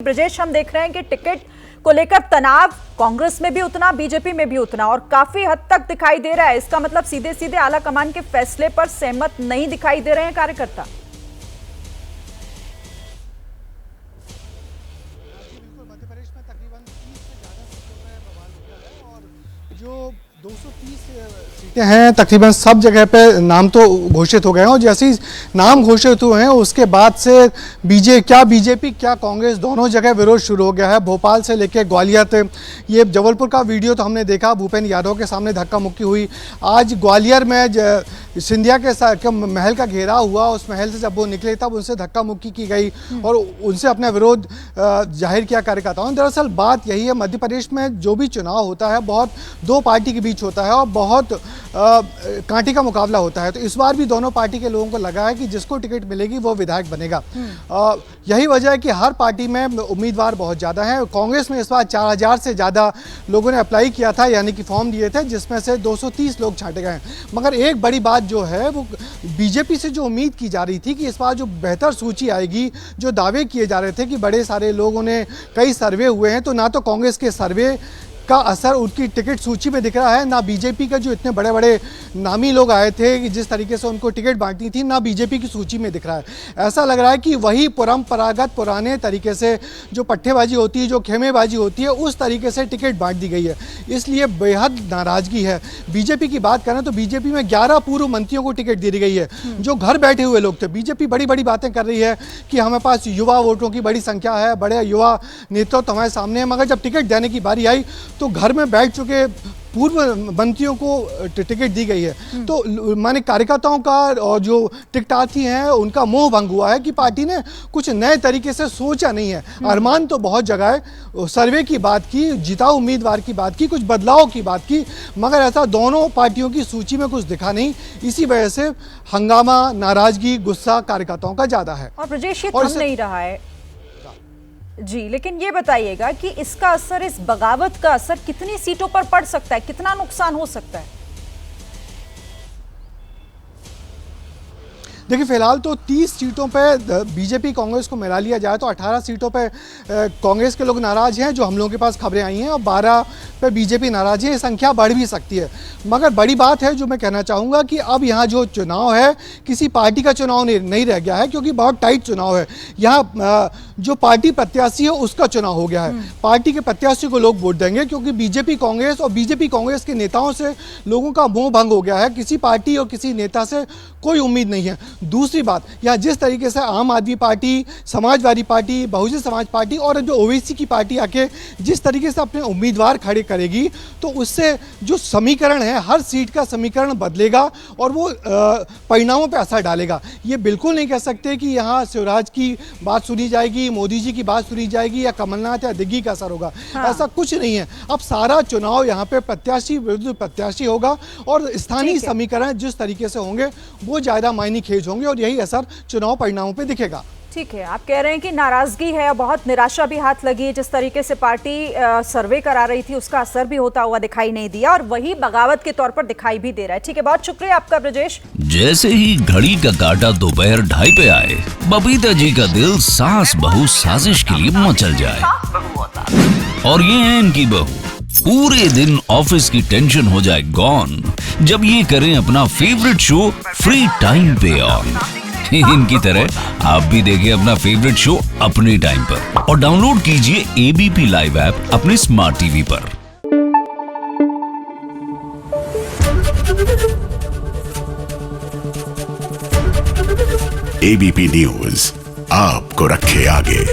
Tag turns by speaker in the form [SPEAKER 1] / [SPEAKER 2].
[SPEAKER 1] ब्रजेश, हम देख रहे हैं कि टिकट को लेकर तनाव कांग्रेस में भी उतना, बीजेपी में भी उतना और काफी हद तक दिखाई दे रहा है। इसका मतलब सीधे सीधे आला कमान के फैसले पर सहमत नहीं दिखाई दे रहे हैं कार्यकर्ता।
[SPEAKER 2] मध्य प्रदेश में तकरीबन 30 से ज्यादा सीटों पर बवाल हो गया है और जो 230 सीटें हैं तकरीबन सब जगह पे नाम तो घोषित हो गए हैं और जैसे ही नाम घोषित हुए हैं उसके बाद से बीजेपी क्या कांग्रेस दोनों जगह विरोध शुरू हो गया है। भोपाल से लेकर ग्वालियर तक, ये जबलपुर का वीडियो तो हमने देखा, भूपेंद्र यादव के सामने धक्का मुक्की हुई। आज ग्वालियर में सिंधिया के महल का घेराव हुआ, उस महल से जब वो निकले तब उनसे धक्का मुक्की की गई और उनसे अपना विरोध जाहिर किया कार्यकर्ताओं ने। दरअसल बात यही है, मध्य प्रदेश में जो भी चुनाव होता है बहुत दो पार्टी के बीच होता है और बहुत कांटे का मुकाबला होता है। तो इस बार भी दोनों पार्टी के लोगों को लगा है कि जिसको टिकट मिलेगी वो विधायक बनेगा। यही वजह है कि हर पार्टी में उम्मीदवार बहुत ज़्यादा हैं। कांग्रेस में इस बार 4000 से ज़्यादा लोगों ने अप्लाई किया था, यानी कि फॉर्म दिए थे, जिसमें से 230 लोग छांटे गए हैं। मगर एक बड़ी बात जो है वो बीजेपी से जो उम्मीद की जा रही थी कि इस बार जो बेहतर सूची आएगी, जो दावे किए जा रहे थे कि बड़े सारे लोगों ने कई सर्वे हुए हैं, तो ना तो कांग्रेस के सर्वे का असर उनकी टिकट सूची में दिख रहा है, ना बीजेपी का जो इतने बड़े बड़े नामी लोग आए थे कि जिस तरीके से उनको टिकट बांटनी थी, ना बीजेपी की सूची में दिख रहा है। ऐसा लग रहा है कि वही परंपरागत पुराने तरीके से जो पट्टेबाजी होती है, जो खेमेबाजी होती है, उस तरीके से टिकट बांट दी गई है। इसलिए बेहद नाराजगी है। बीजेपी की बात करें तो बीजेपी में 11 पूर्व मंत्रियों को टिकट दे दी गई है जो घर बैठे हुए लोग थे। बीजेपी बड़ी बड़ी बातें कर रही है कि हमारे पास युवा वोटरों की बड़ी संख्या है, बड़े युवा नेतृत्व हमारे सामने है, मगर जब टिकट देने की बारी आई तो घर में बैठ चुके पूर्व मंत्रियों को टिकट दी गई है। तो माने कार्यकर्ताओं का और जो टिकटार्थी हैं उनका मोह भंग हुआ है कि पार्टी ने कुछ नए तरीके से सोचा नहीं है। अरमान तो बहुत जगह है, सर्वे की बात की, जिताऊ उम्मीदवार की बात की, कुछ बदलाव की बात की, मगर ऐसा दोनों पार्टियों की सूची में कुछ दिखा नहीं। इसी वजह से हंगामा, नाराजगी, गुस्सा कार्यकर्ताओं का ज्यादा है।
[SPEAKER 1] और ब्रजेश, ये थम नहीं रहा है जी, लेकिन ये बताइएगा कि इसका असर, इस बगावत का असर कितनी सीटों पर पड़ सकता है, कितना नुकसान हो सकता है?
[SPEAKER 2] देखिए, फिलहाल तो 30 सीटों पे बीजेपी कांग्रेस को मिला लिया जाए तो 18 सीटों पे कांग्रेस के लोग नाराज हैं, जो हम लोगों के पास खबरें आई हैं, और 12 पे बीजेपी नाराज है। ये संख्या बढ़ भी सकती है। मगर बड़ी बात है जो मैं कहना चाहूँगा कि अब यहाँ जो चुनाव है किसी पार्टी का चुनाव नहीं रह गया है, क्योंकि बहुत टाइट चुनाव है। यहाँ जो पार्टी प्रत्याशी है उसका चुनाव हो गया है। पार्टी के प्रत्याशी को लोग वोट देंगे, क्योंकि बीजेपी कांग्रेस और बीजेपी कांग्रेस के नेताओं से लोगों का मोह भंग हो गया है। किसी पार्टी और किसी नेता से कोई उम्मीद नहीं है। दूसरी बात, यहाँ जिस तरीके से आम आदमी party, Samajwadi party, Bahujan Samaj party और जो ओवैसी की पार्टी आके जिस तरीके से अपने उम्मीदवार खड़े करेगी, तो उससे जो समीकरण है, हर सीट का समीकरण बदलेगा और वो परिणामों पे असर डालेगा। ये बिल्कुल नहीं कह सकते कि यहाँ शिवराज की बात सुनी जाएगी, मोदी जी की बात सुनी जाएगी या कमलनाथ या दिग्गी का असर होगा। ऐसा कुछ नहीं है। अब सारा चुनाव यहाँ पे प्रत्याशी विरुद्ध प्रत्याशी होगा और स्थानीय समीकरण जिस तरीके से होंगे वो ज़्यादा मायने खेज होंगे और यही असर चुनाव परिणामों पे दिखेगा।
[SPEAKER 1] ठीक है, आप कह रहे हैं कि नाराजगी है और बहुत निराशा भी हाथ लगी है। जिस तरीके से पार्टी सर्वे करा रही थी उसका असर भी होता हुआ दिखाई नहीं दिया और वही बगावत के तौर पर दिखाई भी दे रहा है। ठीक है, बहुत शुक्रिया आपका ब्रजेश।
[SPEAKER 3] जैसे ही घड़ी का काटा दोपहर 2:30 पे आए, बबीता जी का दिल सास बहू साजिश के लिए मचल जाए। और ये है इनकी बहू, पूरे दिन ऑफिस की टेंशन हो जाए गॉन जब ये करें अपना फेवरेट शो फ्री टाइम पे ऑन। इनकी तरह आप भी देखिए अपना फेवरेट शो अपने टाइम पर और डाउनलोड कीजिए एबीपी लाइव ऐप अपने स्मार्ट टीवी पर।
[SPEAKER 4] एबीपी न्यूज आपको रखे आगे।